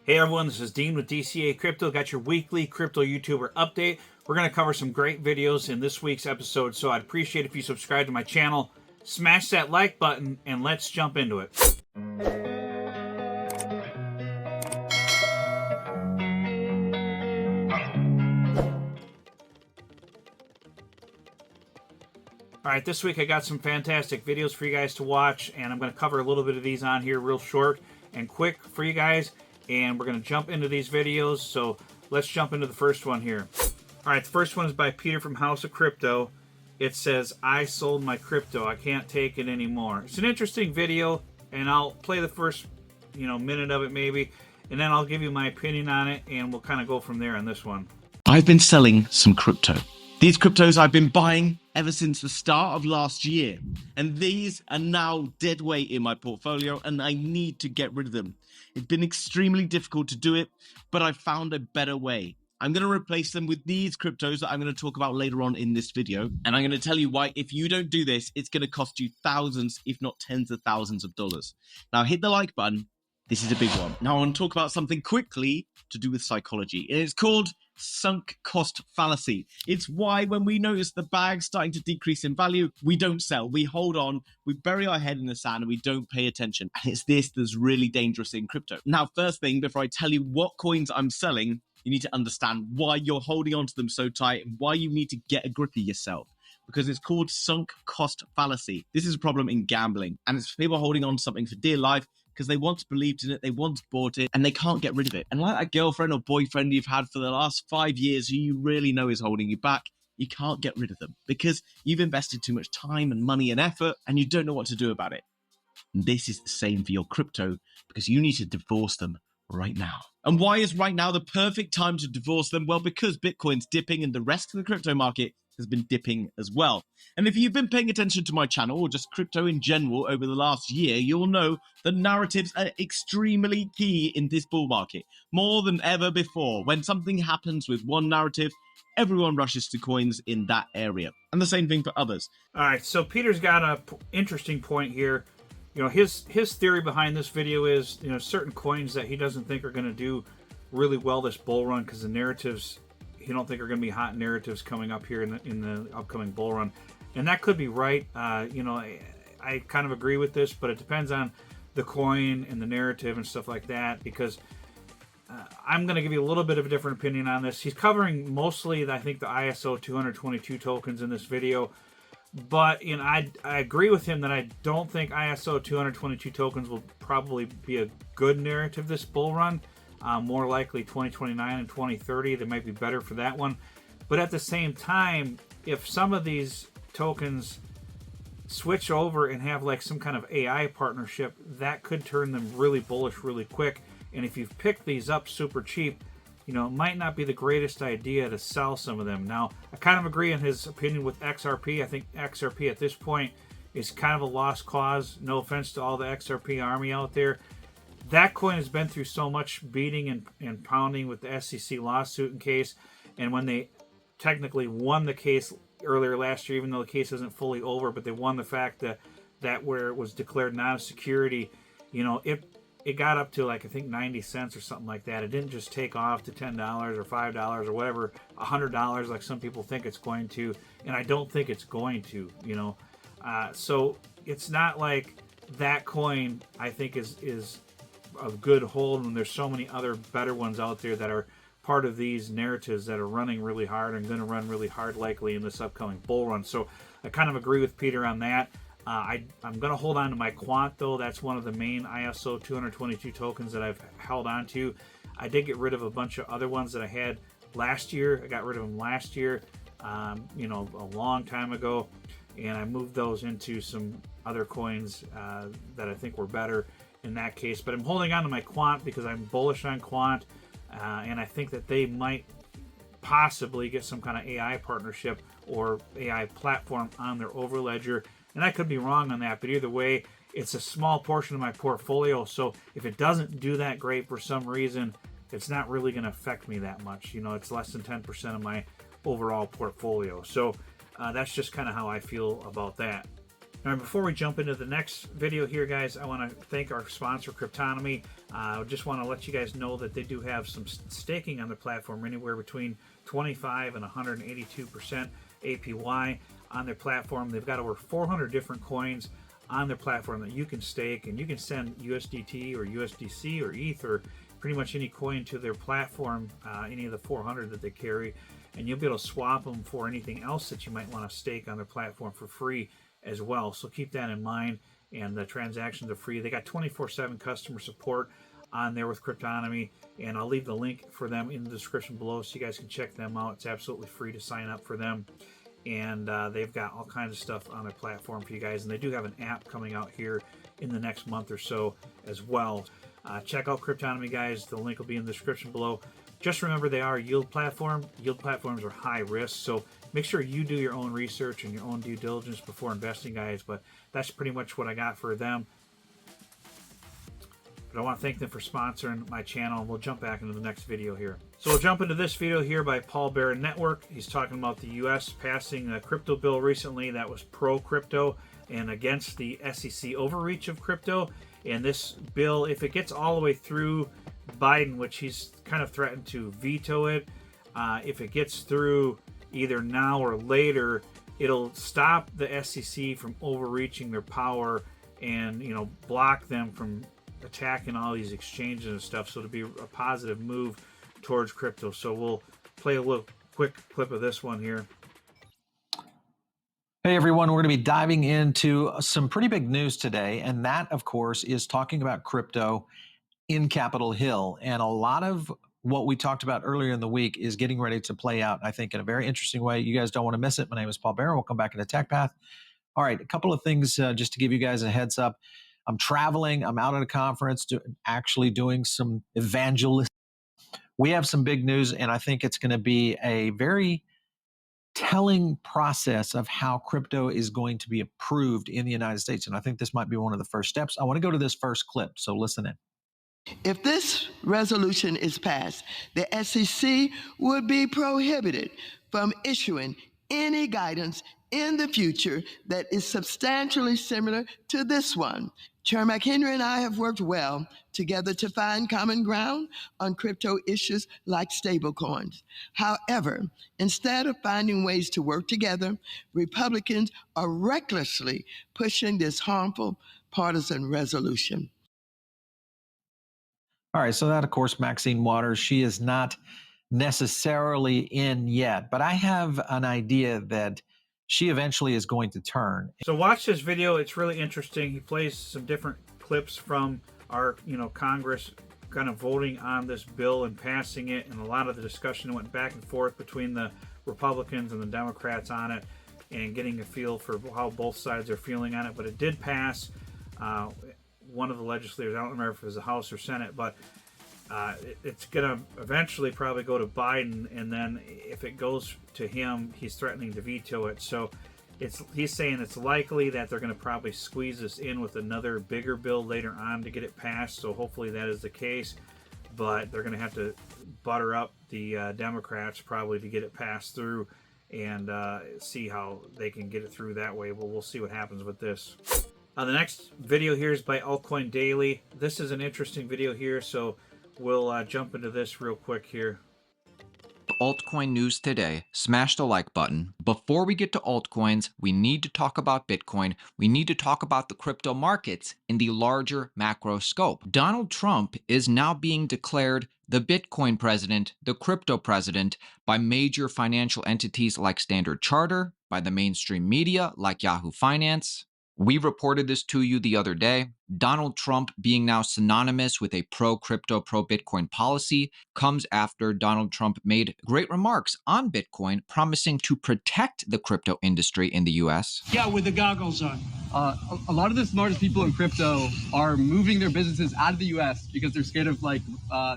Hey everyone, this is Dean with DCA Crypto. Got your weekly crypto YouTuber update. We're going to cover some great videos in this week's episode, so I'd appreciate if you subscribe to my channel, smash that like button, and let's jump into it. Alright, this week I got some fantastic videos for you guys to watch, and I'm going to cover a little bit of these on here real short and quick for you guys. And we're going to jump into these videos, so let's jump into the first one here. Alright, the first one is by Peter from House of Crypto. It says, I sold my crypto. I can't take it anymore. It's an interesting video, and I'll play the first minute of it maybe, and then I'll give you my opinion on it, and we'll kind of go from there on this one. I've been selling some crypto. These cryptos I've been buying ever since the start of last year, and these are now dead weight in my portfolio, and I need to get rid of them. It's been extremely difficult to do it, but I found a better way. I'm going to replace them with these cryptos that I'm going to talk about later on in this video, and I'm going to tell you why if you don't do this, it's going to cost you thousands, if not tens of thousands of dollars. Now hit the like button. This is a big one. Now I want to talk about something quickly to do with psychology, and it's called sunk cost fallacy. It's why when we notice the bag starting to decrease in value, we don't sell, we hold on, we bury our head in the sand, and we don't pay attention. And it's this that's really dangerous in crypto. Now, first thing, before I tell you what coins I'm selling, you need to understand why you're holding on to them so tight and why you need to get a grip of yourself. Because it's called sunk cost fallacy. This is a problem in gambling, and it's people holding on to something for dear life because they once believed in it, they once bought it, and they can't get rid of it. And like that girlfriend or boyfriend you've had for the last 5 years who you really know is holding you back, you can't get rid of them because you've invested too much time and money and effort, and you don't know what to do about it. And this is the same for your crypto because you need to divorce them right now. And why is right now the perfect time to divorce them? Well, because Bitcoin's dipping and the rest of the crypto market has been dipping as well. And if you've been paying attention to my channel or just crypto in general over the last year, you'll know that narratives are extremely key in this bull market. More than ever before, when something happens with one narrative, everyone rushes to coins in that area. And the same thing for others. All right, so Peter's got an interesting point here. His theory behind this video is, certain coins that he doesn't think are going to do really well this bull run because the narratives, he don't think are going to be hot narratives coming up here in the upcoming bull run. And that could be right. I kind of agree with this, but it depends on the coin and the narrative and stuff like that, because I'm going to give you a little bit of a different opinion on this. He's covering mostly, I think, the ISO 222 tokens in this video. But I agree with him that I don't think ISO 222 tokens will probably be a good narrative this bull run. More likely 2029 and 2030. They might be better for that one. But at the same time, if some of these tokens switch over and have like some kind of AI partnership, that could turn them really bullish really quick. And if you've picked these up super cheap, it might not be the greatest idea to sell some of them. Now, I kind of agree in his opinion with XRP. I think XRP at this point is kind of a lost cause. No offense to all the XRP army out there. That coin has been through so much beating and pounding with the SEC lawsuit and case. And when they technically won the case earlier last year, even though the case isn't fully over, but they won the fact that where it was declared not a security, it got up to like, I think 90 cents or something like that. It didn't just take off to $10 or $5 or whatever, $100 like some people think it's going to. And I don't think it's going to, so it's not like that coin, I think, is a good hold when there's so many other better ones out there that are part of these narratives that are running really hard and going to run really hard likely in this upcoming bull run. So I kind of agree with Peter on that. I'm going to hold on to my quant, though. That's one of the main ISO 222 tokens that I've held on to. I did get rid of a bunch of other ones that I had last year. I got rid of them last year, a long time ago, and I moved those into some other coins that I think were better in that case. But I'm holding on to my quant because I'm bullish on quant, and I think that they might possibly get some kind of AI partnership or AI platform on their overledger. And I could be wrong on that, but either way, it's a small portion of my portfolio. So if it doesn't do that great for some reason, it's not really going to affect me that much. It's less than 10% of my overall portfolio. So that's just kind of how I feel about that. Now, before we jump into the next video here, guys, I want to thank our sponsor, Cryptonomy. I just want to let you guys know that they do have some staking on their platform, anywhere between 25 and 182% APY on their platform. They've got over 400 different coins on their platform that you can stake, and you can send USDT or USDC or ETH or pretty much any coin to their platform, any of the 400 that they carry, and you'll be able to swap them for anything else that you might want to stake on their platform for free as well. So keep that in mind, and the transactions are free. They got 24/7 customer support on there with Cryptonomy, and I'll leave the link for them in the description below so you guys can check them out. It's absolutely free to sign up for them, and they've got all kinds of stuff on their platform for you guys, and they do have an app coming out here in the next month or so as well. Check out Cryptonomy, guys. The link will be in the description below. Just remember, they are a yield platform. Yield platforms are high risk, so make sure you do your own research and your own due diligence before investing, guys. But that's pretty much what I got for them. But I want to thank them for sponsoring my channel, and we'll jump back into the next video here. So we'll jump into this video here by Paul Barron Network. He's talking about the U.S. passing a crypto bill recently that was pro-crypto and against the SEC overreach of crypto. And this bill, if it gets all the way through Biden, which he's kind of threatened to veto it, if it gets through either now or later, it'll stop the SEC from overreaching their power and, you know, block them from attacking all these exchanges and stuff. So it'll be a positive move towards crypto. So we'll play a little quick clip of this one here. Hey everyone, we're going to be diving into some pretty big news today, and that, of course, is talking about crypto in Capitol Hill. And a lot of what we talked about earlier in the week is getting ready to play out, I think, in a very interesting way. You guys don't want to miss it. My name is Paul Barron. Welcome back into Tech Path. All right, a couple of things just to give you guys a heads up. I'm traveling. I'm out at a conference, actually doing some evangelism. We have some big news, and I think it's going to be a very telling process of how crypto is going to be approved in the United States. And I think this might be one of the first steps. I want to go to this first clip, so listen in. If this resolution is passed, the SEC would be prohibited from issuing any guidance in the future that is substantially similar to this one. Chairman McHenry and I have worked well together to find common ground on crypto issues like stablecoins. However, instead of finding ways to work together, Republicans are recklessly pushing this harmful partisan resolution. All right, so that, of course, Maxine Waters, she is not necessarily in yet, but I have an idea that she eventually is going to turn. So watch this video. It's really interesting. He plays some different clips from our, Congress kind of voting on this bill and passing it, and a lot of the discussion went back and forth between the Republicans and the Democrats on it, and getting a feel for how both sides are feeling on it. But it did pass. One of the legislators, I don't remember if it was the House or Senate, but it's going to eventually probably go to Biden, and then if it goes to him, he's threatening to veto it. So he's saying it's likely that they're going to probably squeeze this in with another bigger bill later on to get it passed. So hopefully that is the case, but they're going to have to butter up the Democrats probably to get it passed through, and see how they can get it through that way. But we'll see what happens with this. The next video here is by Altcoin Daily. This is an interesting video here, so we'll jump into this real quick here. Altcoin news today, smash the like button. Before we get to altcoins, we need to talk about Bitcoin. We need to talk about the crypto markets in the larger macro scope. Donald Trump is now being declared the Bitcoin president, the crypto president, by major financial entities like Standard Chartered, by the mainstream media like Yahoo Finance. We reported this to you the other day. Donald Trump being now synonymous with a pro-crypto, pro-Bitcoin policy comes after Donald Trump made great remarks on Bitcoin, promising to protect the crypto industry in the U.S. Yeah, with the goggles on. A lot of the smartest people in crypto are moving their businesses out of the U.S. because they're scared of the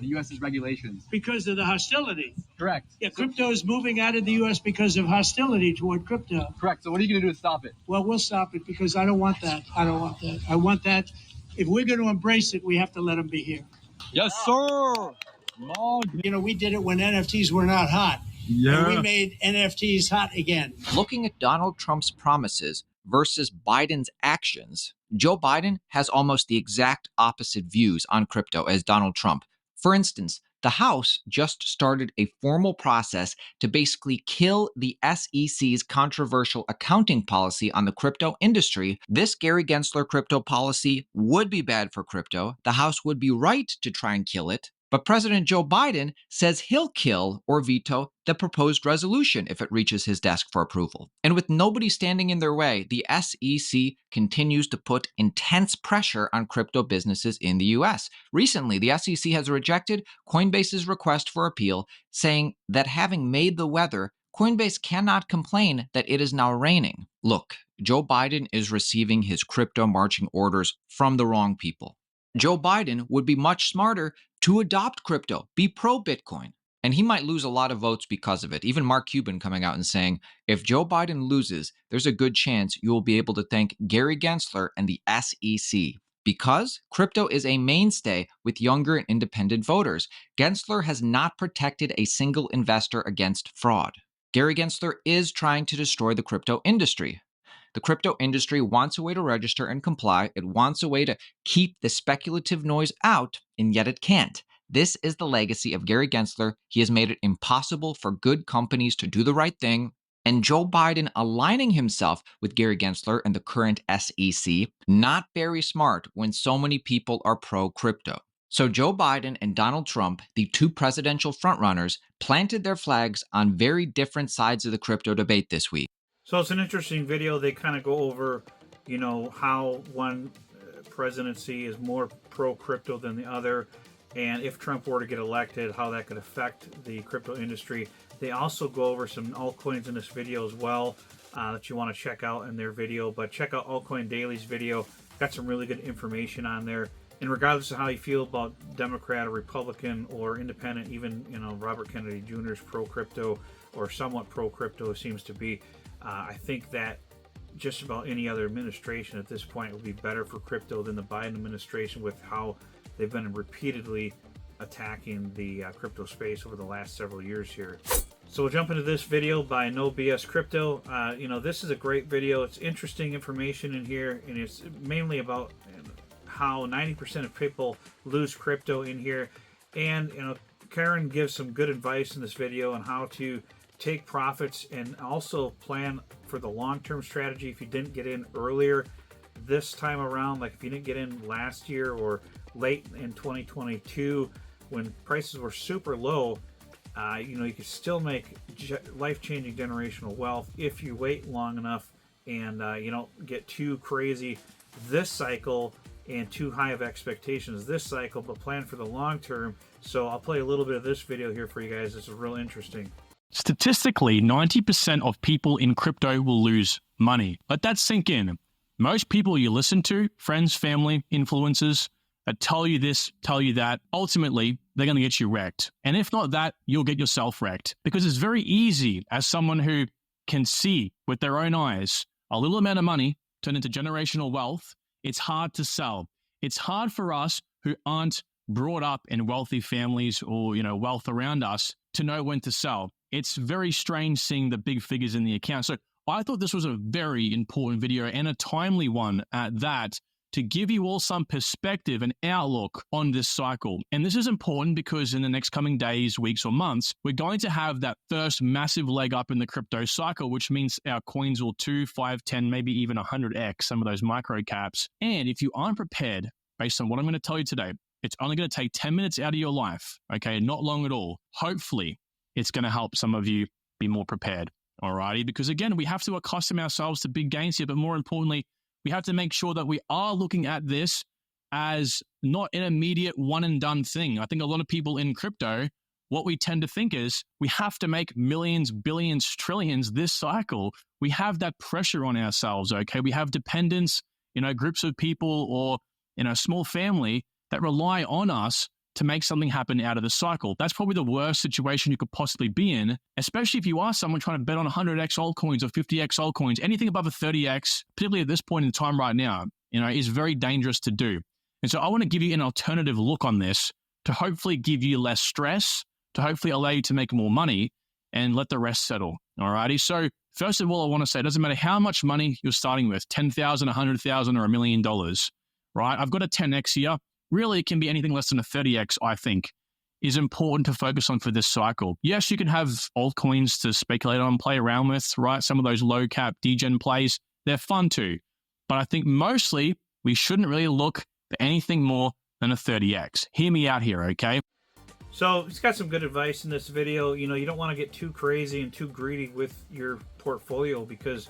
U.S.'s regulations. Because of the hostility. Correct. Yeah, crypto is moving out of the U.S. because of hostility toward crypto. Correct. So what are you going to do to stop it? Well, we'll stop it because I don't want that. I don't want that. I want that. If we're going to embrace it, we have to let them be here. Yes, sir. We did it when NFTs were not hot. Yeah. And we made NFTs hot again. Looking at Donald Trump's promises versus Biden's actions, Joe Biden has almost the exact opposite views on crypto as Donald Trump. For instance, the House just started a formal process to basically kill the SEC's controversial accounting policy on the crypto industry. This Gary Gensler crypto policy would be bad for crypto. The House would be right to try and kill it. But President Joe Biden says he'll kill or veto the proposed resolution if it reaches his desk for approval. And with nobody standing in their way, the SEC continues to put intense pressure on crypto businesses in the US. Recently, the SEC has rejected Coinbase's request for appeal, saying that having made the weather, Coinbase cannot complain that it is now raining. Look, Joe Biden is receiving his crypto marching orders from the wrong people. Joe Biden would be much smarter to adopt crypto, be pro-Bitcoin. And he might lose a lot of votes because of it. Even Mark Cuban coming out and saying, if Joe Biden loses, there's a good chance you will be able to thank Gary Gensler and the SEC. Because crypto is a mainstay with younger and independent voters. Gensler has not protected a single investor against fraud. Gary Gensler is trying to destroy the crypto industry. The crypto industry wants a way to register and comply. It wants a way to keep the speculative noise out, and yet it can't. This is the legacy of Gary Gensler. He has made it impossible for good companies to do the right thing. And Joe Biden aligning himself with Gary Gensler and the current SEC, not very smart when so many people are pro-crypto. So Joe Biden and Donald Trump, the two presidential frontrunners, planted their flags on very different sides of the crypto debate this week. So it's an interesting video. They kind of go over, how one presidency is more pro-crypto than the other, and if Trump were to get elected, how that could affect the crypto industry. They also go over some altcoins in this video as well that you want to check out in their video. But check out Altcoin Daily's video. Got some really good information on there. And regardless of how you feel about Democrat or Republican or independent, even Robert Kennedy Jr.'s pro-crypto or somewhat pro-crypto seems to be, I think that just about any other administration at this point would be better for crypto than the Biden administration, with how they've been repeatedly attacking the crypto space over the last several years here. So we'll jump into this video by No BS Crypto. This is a great video. It's interesting information in here, and it's mainly about how 90% of people lose crypto in here. And Karen gives some good advice in this video on how to take profits and also plan for the long-term strategy if you didn't get in earlier this time around, like if you didn't get in last year or late in 2022 when prices were super low. You can still make life-changing generational wealth if you wait long enough and you don't get too crazy this cycle and too high of expectations this cycle, but plan for the long term. So I'll play a little bit of this video here for you guys. This is real interesting. Statistically, 90% of people in crypto will lose money. Let that sink in. Most people you listen to, friends, family, influencers, that tell you this, tell you that, ultimately, they're going to get you wrecked. And if not that, you'll get yourself wrecked. Because it's very easy, as someone who can see with their own eyes a little amount of money turn into generational wealth, it's hard to sell. It's hard for us who aren't brought up in wealthy families or, wealth around us to know when to sell. It's very strange seeing the big figures in the account. So I thought this was a very important video and a timely one at that, to give you all some perspective and outlook on this cycle. And this is important because in the next coming days, weeks, or months, we're going to have that first massive leg up in the crypto cycle, which means our coins will 2, 5, 10, maybe even 100x some of those micro caps. And if you aren't prepared, based on what I'm going to tell you today, it's only going to take 10 minutes out of your life, okay? Not long at all. Hopefully, it's going to help some of you be more prepared, alrighty? Because again, we have to accustom ourselves to big gains here, but more importantly, we have to make sure that we are looking at this as not an immediate one and done thing. I think a lot of people in crypto, what we tend to think is we have to make millions, billions, trillions this cycle. We have that pressure on ourselves, okay? We have dependents, groups of people or, small family that rely on us to make something happen out of the cycle. That's probably the worst situation you could possibly be in, especially if you are someone trying to bet on 100x altcoins or 50x altcoins. Anything above a 30x, particularly at this point in time right now, is very dangerous to do. And so I want to give you an alternative look on this to hopefully give you less stress, to hopefully allow you to make more money and let the rest settle. Alrighty. So First of all, I want to say it doesn't matter how much money you're starting with, 10,000, 100,000, or $1 million, right? I've got a 10x here. Really, it can be anything less than a 30x, I think, is important to focus on for this cycle. Yes, you can have altcoins to speculate on, play around with, right? Some of those low cap degen plays, they're fun too. But I think mostly we shouldn't really look for anything more than a 30x. Hear me out here, okay? So he's got some good advice in this video. You know, you don't want to get too crazy and too greedy with your portfolio because,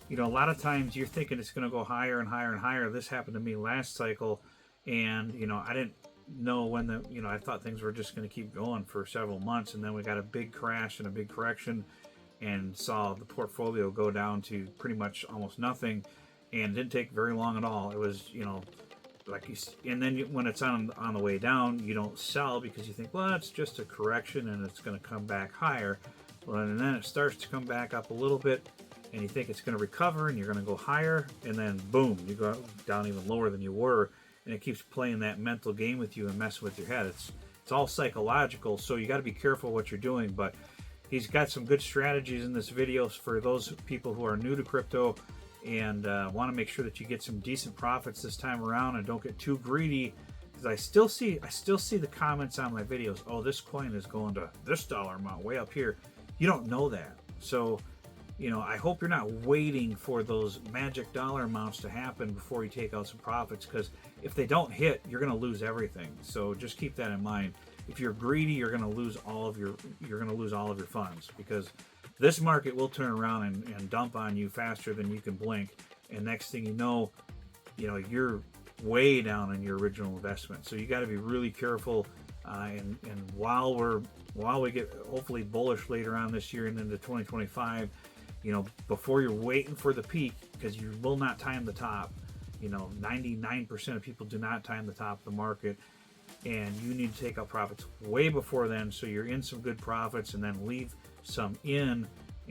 you know, a lot of times you're thinking it's going to go higher and higher and higher. This happened to me last cycle, and, you know, I didn't know when I thought things were just going to keep going for several months, and then we got a big crash and a big correction and saw the portfolio go down to pretty much almost nothing, and it didn't take very long at all. It was, you know, like and then when it's on the way down, you don't sell because you think, well, it's just a correction and it's going to come back higher. Well, and then it starts to come back up a little bit, and you think it's going to recover and you're going to go higher, and then boom, you go down even lower than you were, and it keeps playing that mental game with you and messing with your head. It's all psychological, so you got to be careful what you're doing. But he's got some good strategies in this video for those people who are new to crypto and want to make sure that you get some decent profits this time around and don't get too greedy, because I still see the comments on my videos. Oh, this coin is going to this dollar amount way up here. You don't know that. So, you know, I hope you're not waiting for those magic dollar amounts to happen before you take out some profits, because if they don't hit, you're going to lose everything. So just keep that in mind. If you're greedy, you're going to lose all of your funds, because this market will turn around and dump on you faster than you can blink, and next thing you know, you're way down in your original investment. So you got to be really careful. And while we get hopefully bullish later on this year and into 2025, you know, before you're waiting for the peak, because you will not time the top. You know, 99% of people do not time the top of the market, and you need to take out profits way before then, so you're in some good profits, and then leave some in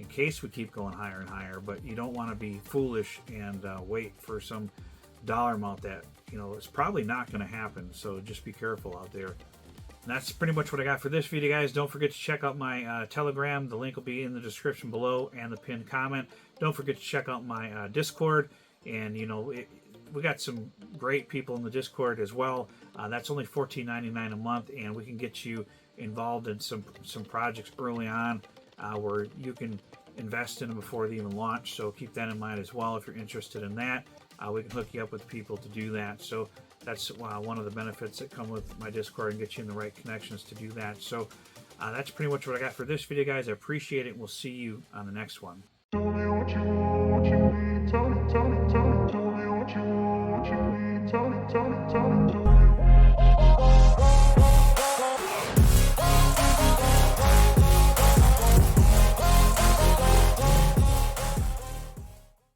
case we keep going higher and higher. But you don't want to be foolish and wait for some dollar amount that, you know, it's probably not going to happen. So just be careful out there. And that's pretty much what I got for this video, guys. Don't forget to check out my Telegram. The link will be in the description below and the pinned comment. Don't forget to check out my Discord. And, you know, we got some great people in the Discord as well. That's only $14.99 a month, and we can get you involved in some projects early on where you can invest in them before they even launch. So keep that in mind as well if you're interested in that. We can hook you up with people to do that. So that's one of the benefits that come with my Discord, and get you in the right connections to do that. So that's pretty much what I got for this video, guys. I appreciate it, and we'll see you on the next one.